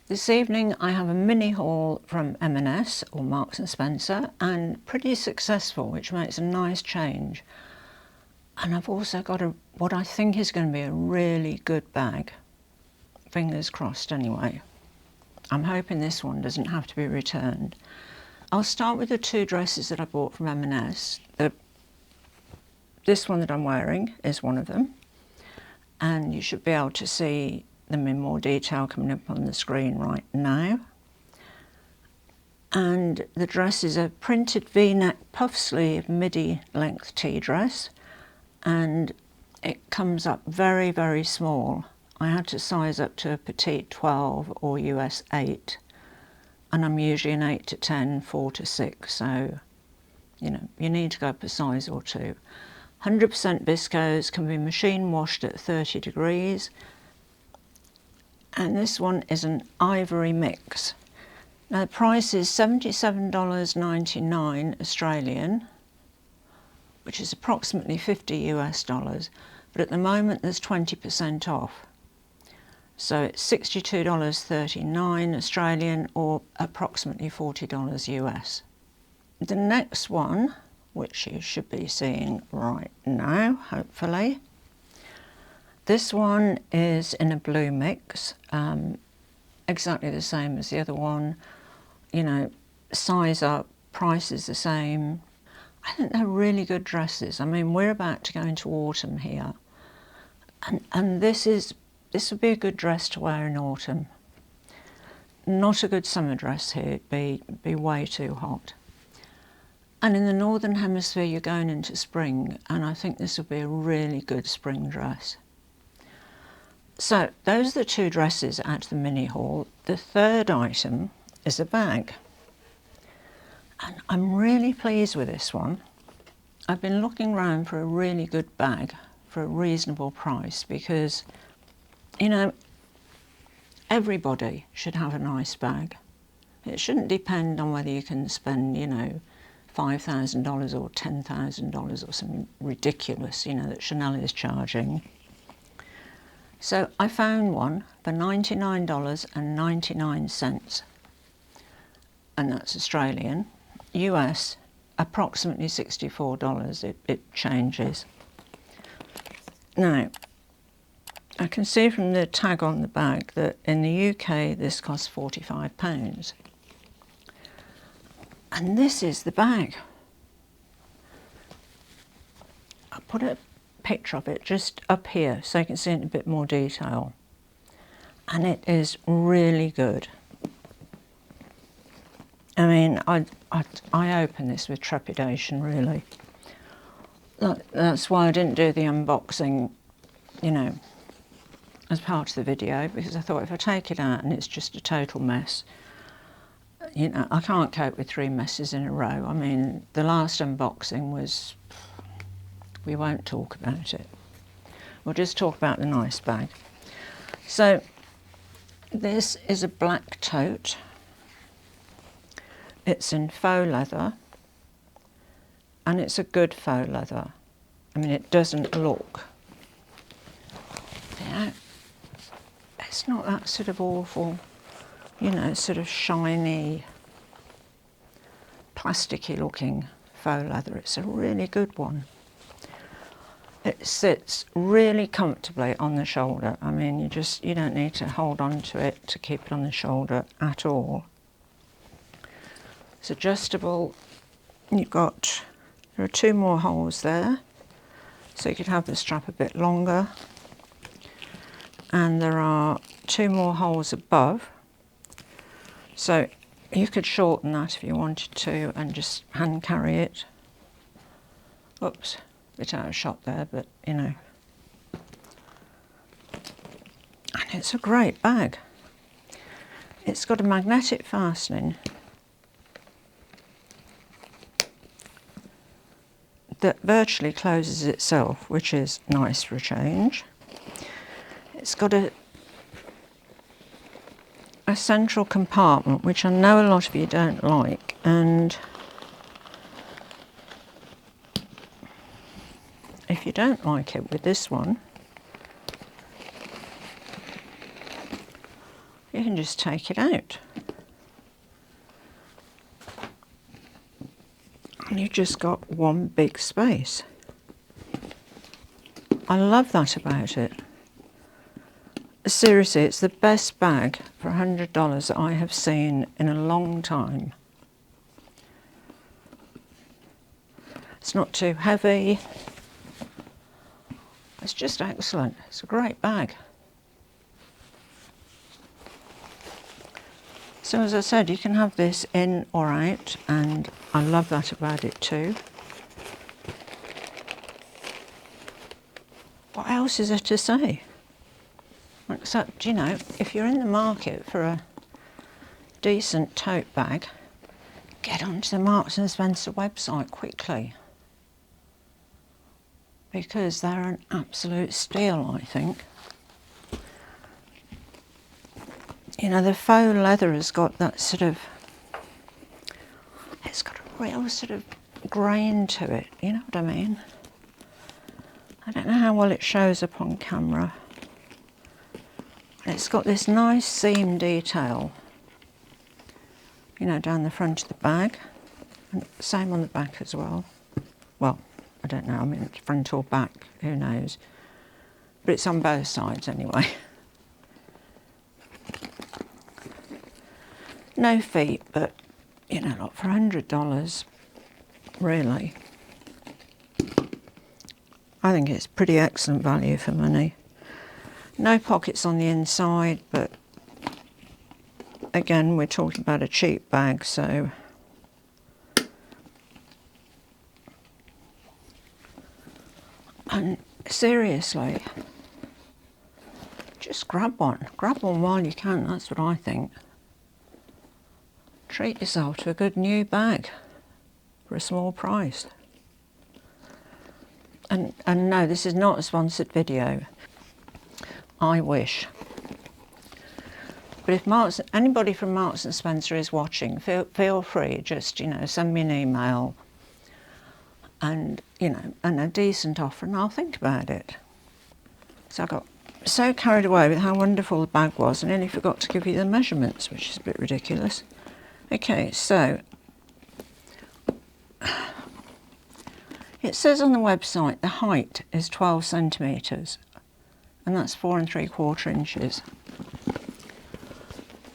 This evening I have a mini haul from M&S or Marks and Spencer, and pretty successful, which makes a nice change. And I've also got what I think is going to be a really good bag. Fingers crossed anyway. I'm hoping this one doesn't have to be returned. I'll start with the two dresses that I bought from M&S. This one that I'm wearing is one of them, and you should be able to see them in more detail coming up on the screen right now. And the dress is a printed V-neck puff sleeve MIDI length tea dress, and it comes up very, very small. I had to size up to a petite 12 or US 8, and I'm usually an 8 to 10, 4 to 6, so you know, you need to go up a size or two. 100% viscose, can be machine washed at 30 degrees. And this one is an Ivory mix. Now the price is $77.99 Australian, which is approximately 50 US dollars, but at the moment there's 20% off. So it's $62.39 Australian, or approximately $40 US. The next one, which you should be seeing right now, hopefully. This one is in a blue mix, exactly the same as the other one. You know, size up, price is the same. I think they're really good dresses. I mean, we're about to go into autumn here, and this would be a good dress to wear in autumn. Not a good summer dress here, it'd be way too hot. And in the Northern Hemisphere you're going into spring, and I think this would be a really good spring dress. So those are the two dresses out of the mini haul. The third item is a bag. And I'm really pleased with this one. I've been looking around for a really good bag for a reasonable price because, you know, everybody should have a nice bag. It shouldn't depend on whether you can spend, you know, $5,000 or $10,000 or something ridiculous, you know, that Chanel is charging. So I found one for $99.99, and that's Australian. US, approximately $64, it changes. Now, I can see from the tag on the bag that in the UK this costs £45. And this is the bag. I'll put a picture of it just up here so you can see it in a bit more detail. And it is really good. I mean, I open this with trepidation, really. That's why I didn't do the unboxing, you know, as part of the video, because I thought if I take it out and it's just a total mess, you know, I can't cope with 3 messes in a row. I mean, the last unboxing was, we won't talk about it. We'll just talk about the nice bag. So this is a black tote. It's in faux leather, and it's a good faux leather. I mean, it doesn't look, yeah, it's not that sort of awful, you know, sort of shiny, plasticky looking faux leather. It's a really good one. It sits really comfortably on the shoulder. I mean, you don't need to hold on to it to keep it on the shoulder at all. It's adjustable. There are 2 more holes there, so you could have the strap a bit longer. And there are 2 more holes above, so you could shorten that if you wanted to and just hand carry it. Oops, a bit out of shot there, but you know. And it's a great bag. It's got a magnetic fastening that virtually closes itself, which is nice for a change. It's got a central compartment, which I know a lot of you don't like, and if you don't like it with this one, you can just take it out. And you've just got one big space. I love that about it. Seriously, it's the best bag for $100 that I have seen in a long time. It's not too heavy. It's just excellent. It's a great bag. So as I said, you can have this in or out, and I love that about it too. What else is there to say? Except, you know, if you're in the market for a decent tote bag, get onto the Marks & Spencer website quickly, because they're an absolute steal, I think. You know, the faux leather has got that sort of, it's got a real sort of grain to it, you know what I mean? I don't know how well it shows up on camera. It's got this nice seam detail, you know, down the front of the bag, and same on the back as well. Well, I don't know, I mean, it's front or back, who knows? But it's on both sides anyway. No feet, but, you know, not for $100, really. I think it's pretty excellent value for money. No pockets on the inside, but again, we're talking about a cheap bag, so and seriously, just grab one while you can. That's what I think. Treat yourself to a good new bag for a small price. And no, this is not a sponsored video. I wish. But if anybody from Marks & Spencer is watching, feel free, just, you know, send me an email and, you know, and a decent offer, and I'll think about it. So I got so carried away with how wonderful the bag was, and nearly forgot to give you the measurements, which is a bit ridiculous. Okay, so it says on the website the height is 12 centimetres, and that's 4 3/4 inches.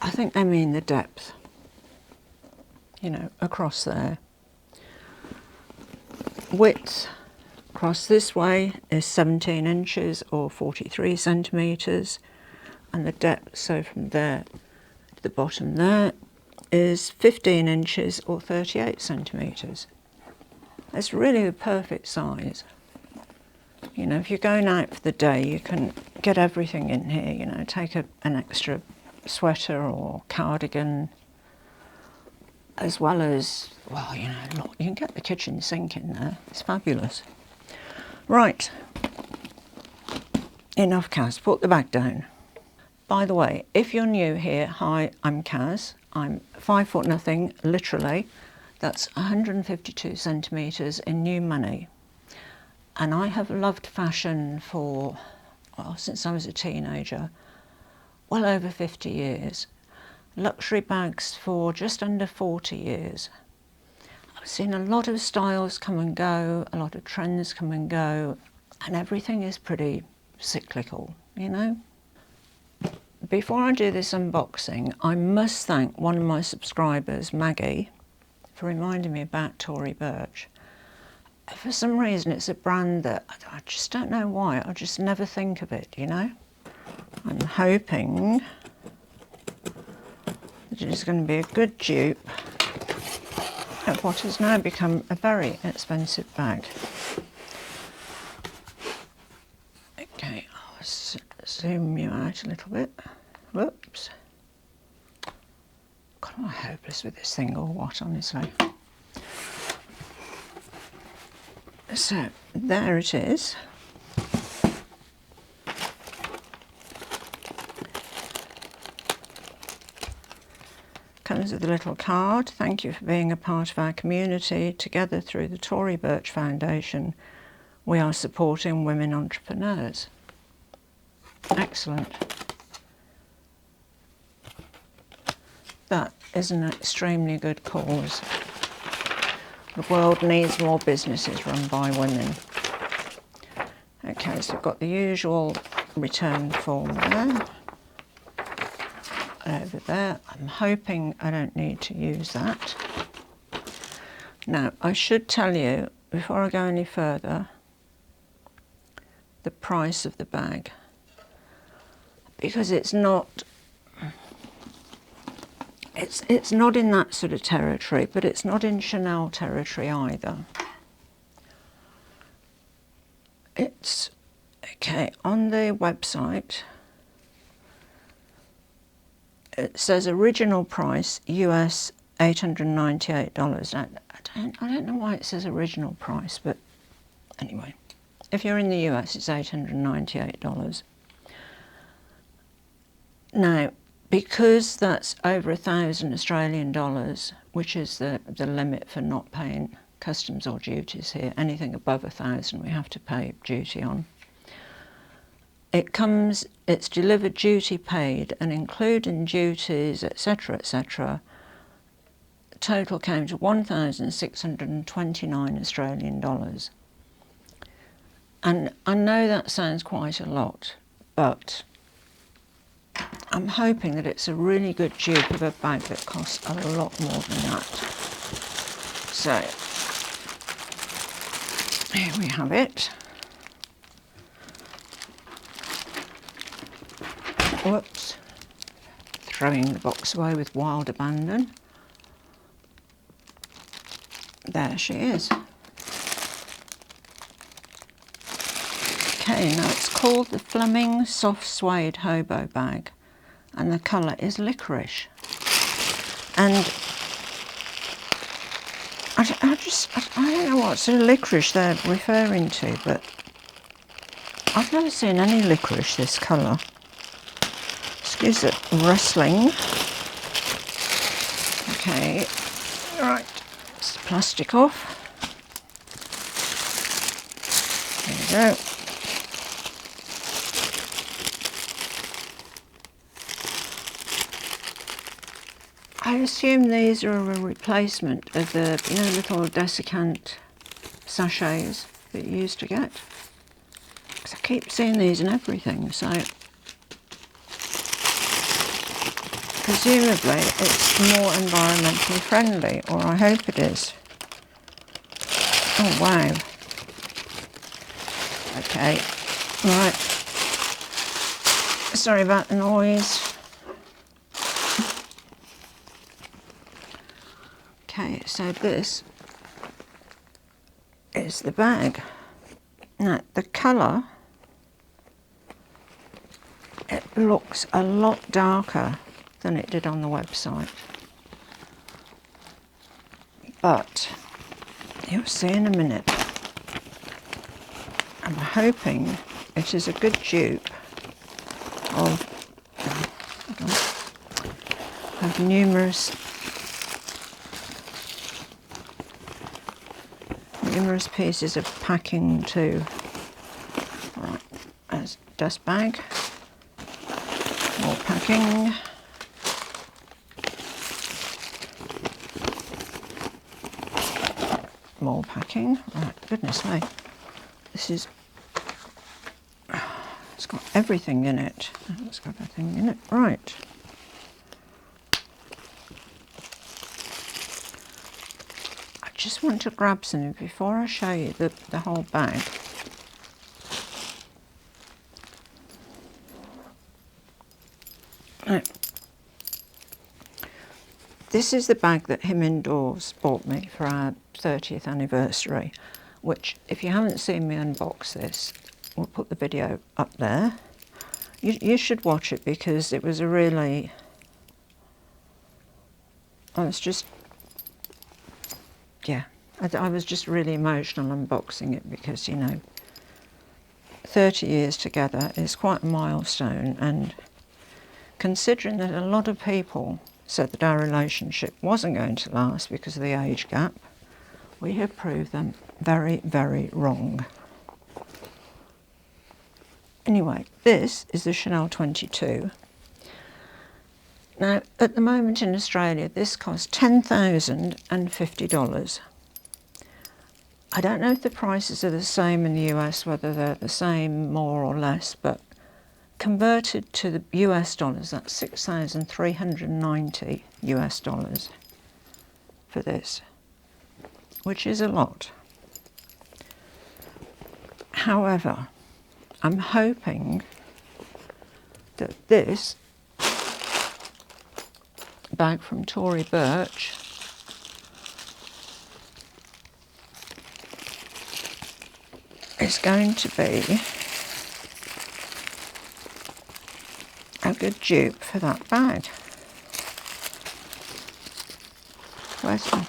I think they mean the depth, you know, across there. Width across this way is 17 inches or 43 centimetres, and the depth, so from there to the bottom there, is 15 inches or 38 centimetres. It's really the perfect size. You know, if you're going out for the day, you can get everything in here, you know, take an extra sweater or cardigan, as well as, well, you know, look, you can get the kitchen sink in there. It's fabulous. Right, enough Kaz, put the bag down. By the way, if you're new here, hi, I'm Kaz. I'm 5 foot nothing, literally. That's 152 centimetres in new money. And I have loved fashion for, well, since I was a teenager, well over 50 years. Luxury bags for just under 40 years. I've seen a lot of styles come and go, a lot of trends come and go, and everything is pretty cyclical, you know? Before I do this unboxing, I must thank one of my subscribers, Maggie, for reminding me about Tory BURCH. For some reason, it's a brand that I just don't know why. I just never think of it, you know? I'm hoping that it is going to be a good dupe of what has now become a very expensive bag. Okay, I'll zoom you out a little bit. Whoops. God, am I hopeless with this thing or what, honestly? So, there it is. Comes with a little card. Thank you for being a part of our community. Together through the Tory BURCH Foundation, we are supporting women entrepreneurs. Excellent. that is an extremely good cause. The world needs more businesses run by women. Okay, so we've got the usual return form there. Over there. I'm hoping I don't need to use that. Now, I should tell you, before I go any further, the price of the bag. Because it's not in that sort of territory, but it's not in Chanel territory either. It's, okay, on the website, it says original price US $898. I don't know why it says original price, but anyway, if you're in the US, it's $898. Now, because that's over $1,000 AUD, which is the limit for not paying customs or duties here, anything above 1,000 we have to pay duty on. It's delivered duty paid, and including duties, etc., etc., total came to 1,629 Australian dollars. And I know that sounds quite a lot, but I'm hoping that it's a really good dupe of a bag that costs a lot more than that. So, here we have it. Whoops, throwing the box away with wild abandon. There she is. Okay, now it's called the FLEMING Soft Suede Hobo Bag, and the colour is licorice. And I don't know what sort of licorice they're referring to, but I've never seen any licorice this colour. Excuse the rustling. Okay, right, it's the plastic off. There we go. I assume these are a replacement of the, you know, little desiccant sachets that you used to get. Because I keep seeing these in everything, so presumably it's more environmentally friendly, or I hope it is. Oh wow. Okay, right. Sorry about the noise. Okay, so this is the bag. Now, the colour, it looks a lot darker than it did on the website. But you'll see in a minute. I'm hoping it is a good dupe of numerous pieces of packing too. Right, there's dust bag, more packing, more packing. Right, goodness me, this is, it's got everything in it. It's got everything in it. Right. Just want to grab something before I show you the whole bag. Right. This is the bag that him and Dawes bought me for our 30th anniversary, which, if you haven't seen me unbox this, we'll put the video up there. You should watch it, because it was a really, I was just, yeah, I was just really emotional unboxing it, because, you know, 30 years together is quite a milestone, and considering that a lot of people said that our relationship wasn't going to last because of the age gap, we have proved them very, very wrong. Anyway, this is the Chanel 22. Now, at the moment in Australia, this costs $10,050. I don't know if the prices are the same in the US, whether they're the same, more or less, but converted to the US dollars, that's 6,390 US dollars for this, which is a lot. However, I'm hoping that this bag from Tory BURCH is going to be a good dupe for that bag. Where's the...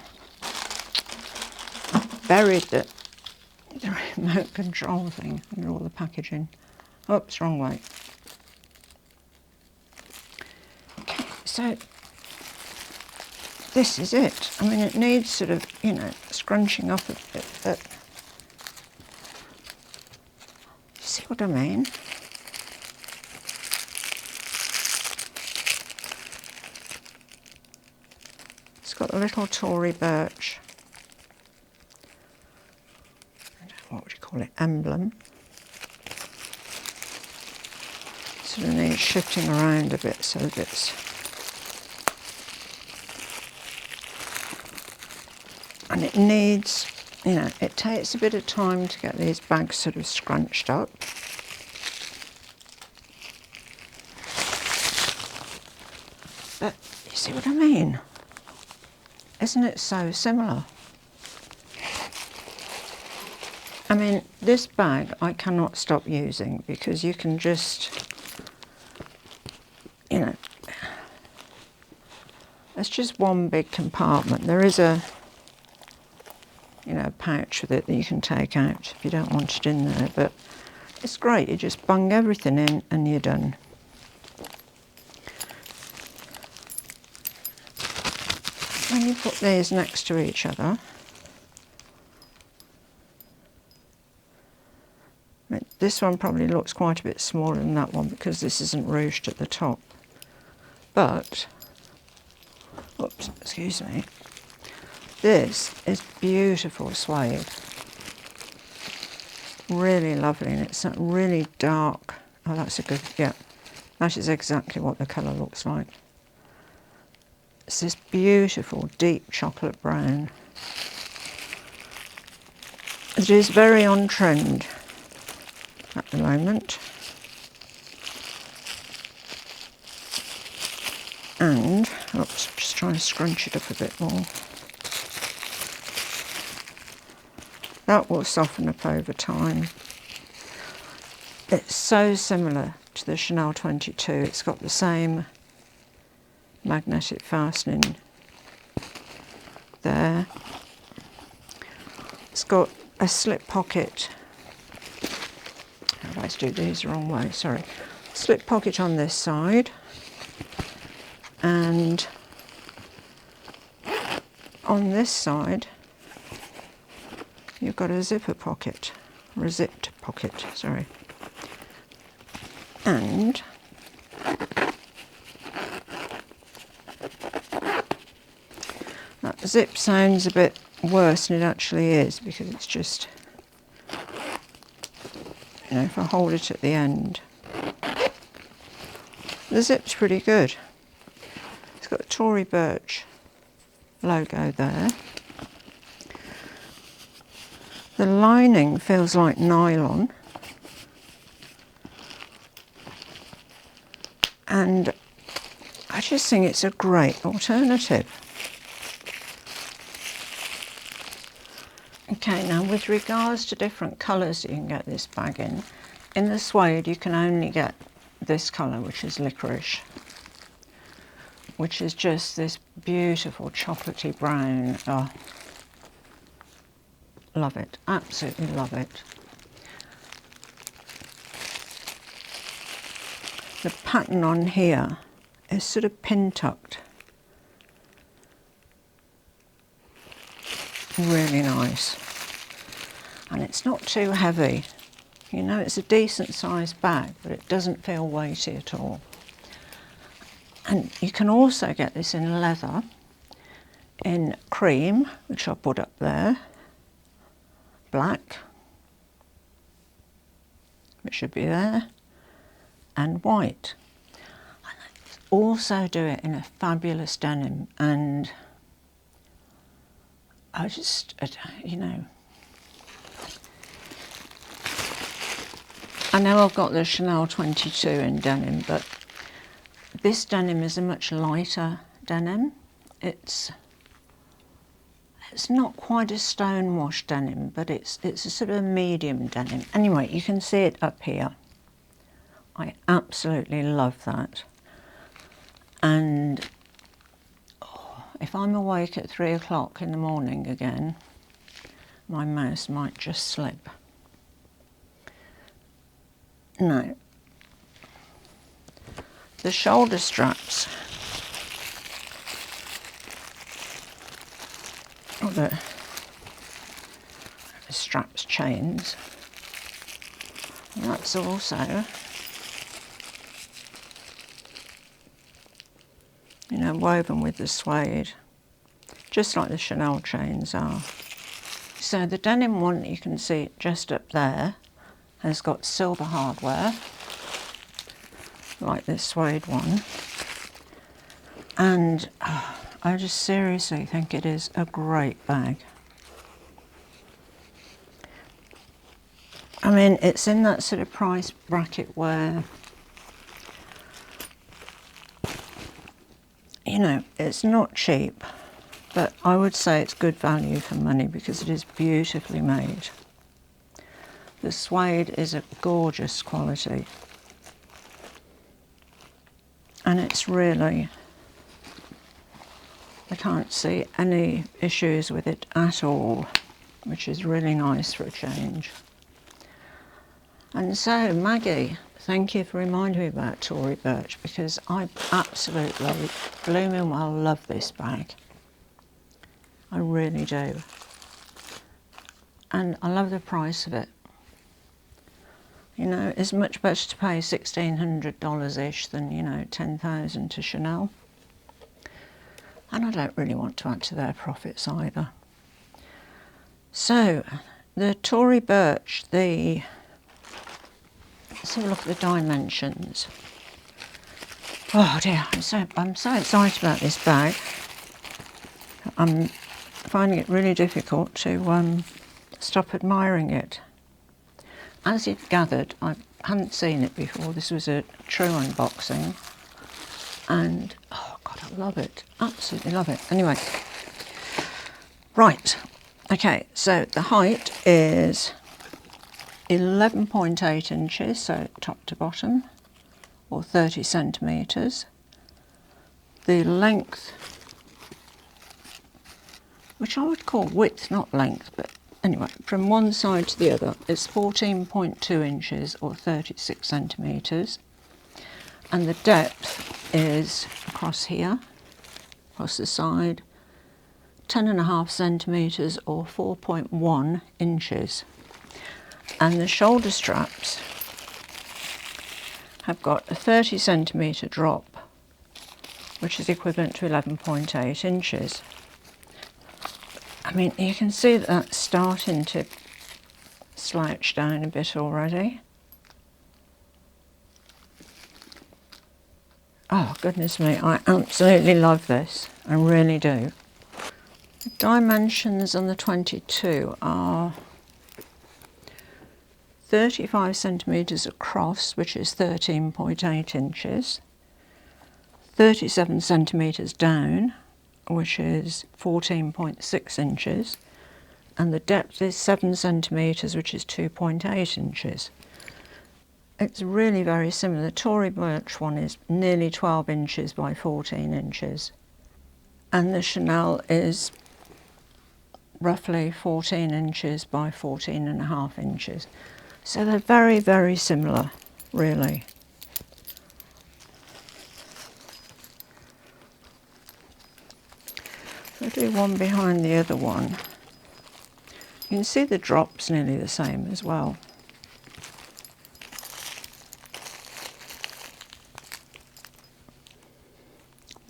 I've buried the remote control thing under all the packaging. Oops, wrong way. Okay, so this is it. I mean, it needs sort of, you know, scrunching up a bit, but you see what I mean? It's got a little Tory BURCH, what would you call it, emblem. Sort of needs shifting around a bit so that it's... And it needs, you know, it takes a bit of time to get these bags sort of scrunched up. But you see what I mean? Isn't it so similar? I mean, this bag I cannot stop using because you can just, you know, it's just one big compartment. There is a, you know, pouch with it that you can take out if you don't want it in there, but it's great. You just bung everything in and you're done. When you put these next to each other, this one probably looks quite a bit smaller than that one because this isn't ruched at the top. But, oops, excuse me, this is beautiful suede. Really lovely, and it's that really dark, oh that's a good, yeah, that is exactly what the colour looks like. It's this beautiful deep chocolate brown. It is very on trend at the moment. And, oops, just trying to scrunch it up a bit more. That will soften up over time. It's so similar to the Chanel 22. It's got the same magnetic fastening there. It's got a slip pocket. How do I do these the wrong way? Sorry. Slip pocket on this side, and on this side you've got a zipper pocket, or a zipped pocket, sorry. And that zip sounds a bit worse than it actually is because it's just, you know, if I hold it at the end, the zip's pretty good. It's got the Tory BURCH logo there. The lining feels like nylon, and I just think it's a great alternative. Okay, now with regards to different colours that you can get this bag in the suede you can only get this colour, which is licorice, which is just this beautiful chocolatey brown. Oh, love it, absolutely love it. The pattern on here is sort of pin tucked. Really nice. And it's not too heavy. You know, it's a decent sized bag, but it doesn't feel weighty at all. And you can also get this in leather, in cream, which I'll put up there, black, which should be there, and white. Also do it in a fabulous denim, and I just, you know, I know I've got the Chanel 22 in denim, but this denim is a much lighter denim. It's not quite a stonewash denim, but it's a sort of medium denim. Anyway, you can see it up here. I absolutely love that. And if I'm awake at 3 o'clock in the morning again, my mouse might just slip. Now, the shoulder straps, or the straps chains, and that's also, you know, woven with the suede, just like the Chanel chains are. So the denim one, you can see just up there, has got silver hardware, like this suede one. And I just seriously think it is a great bag. I mean, it's in that sort of price bracket where, you know, it's not cheap, but I would say it's good value for money because it is beautifully made. The suede is a gorgeous quality, and it's really, I can't see any issues with it at all, which is really nice for a change. And so, Maggie, thank you for reminding me about Tory BURCH, because I absolutely blooming well love this bag. I really do. And I love the price of it. You know, it's much better to pay $1,600-ish than, you know, $10,000 to Chanel. And I don't really want to add to their profits either. So, the Tory BURCH, let's have a look at the dimensions. Oh dear, I'm so excited about this bag. I'm finding it really difficult to stop admiring it. As you've gathered, I hadn't seen it before. This was a true unboxing. And, oh God, I love it. Absolutely love it. Anyway, right. Okay, so the height is 11.8 inches, so top to bottom, or 30 centimetres. The length, which I would call width, not length, but anyway, from one side to the other, it's 14.2 inches or 36 centimetres. And the depth is across here, across the side, 10.5 centimetres or 4.1 inches. And the shoulder straps have got a 30 centimetre drop, which is equivalent to 11.8 inches. I mean, you can see that that's starting to slouch down a bit already. Oh, goodness me, I absolutely love this. I really do. The dimensions on the 22 are 35 centimetres across, which is 13.8 inches, 37 centimetres down, which is 14.6 inches, and the depth is 7 centimetres, which is 2.8 inches. It's really very similar. The Tory BURCH one is nearly 12 inches by 14 inches, and the Chanel is roughly 14 inches by 14.5 inches. So they're very, very similar, really. I'll do one behind the other one. You can see the drop's nearly the same as well.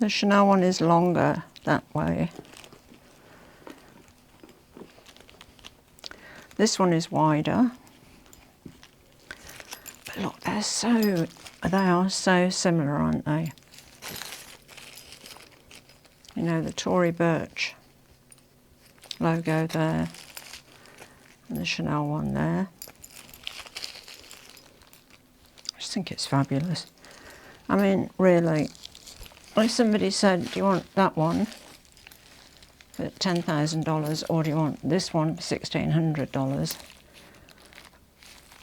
The Chanel one is longer that way. This one is wider. But look, they are so similar, aren't they? You know, the TORY BURCH logo there, and the Chanel one there. I just think it's fabulous. I mean, really, if somebody said, do you want that one for $10,000 or do you want this one for $1,600?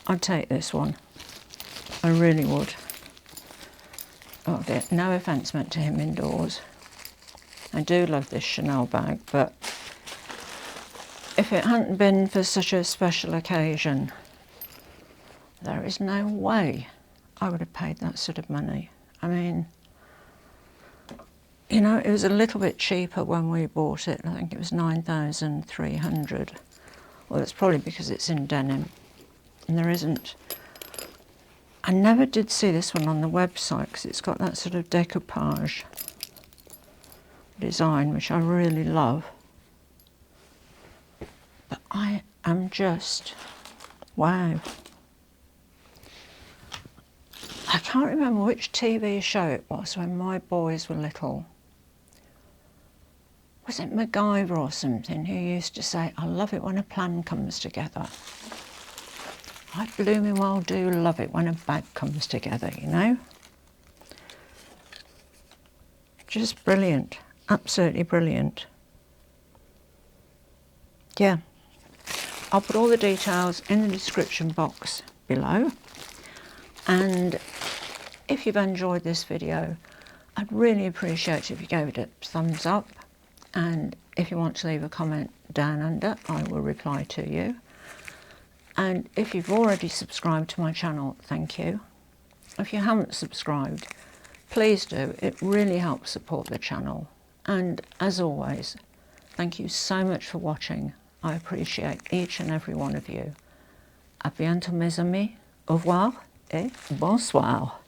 I'd take this one. I really would. Oh dear, no offence meant to him indoors. I do love this Chanel bag, but if it hadn't been for such a special occasion, there is no way I would have paid that sort of money. I mean, you know, it was a little bit cheaper when we bought it. I think it was $9,300. Well, that's probably because it's in denim. And there isn't... I never did see this one on the website because it's got that sort of decoupage design, which I really love. But I am just... wow. I can't remember which TV show it was when my boys were little. Was it MacGyver or something who used to say, I love it when a plan comes together. I blooming well do love it when a bag comes together, you know? Just brilliant, absolutely brilliant. Yeah, I'll put all the details in the description box below. And if you've enjoyed this video, I'd really appreciate it if you gave it a thumbs up. And if you want to leave a comment down under, I will reply to you. And if you've already subscribed to my channel, thank you. If you haven't subscribed, please do. It really helps support the channel. And as always, thank you so much for watching. I appreciate each and every one of you. À bientôt mes amis. Au revoir et bonsoir.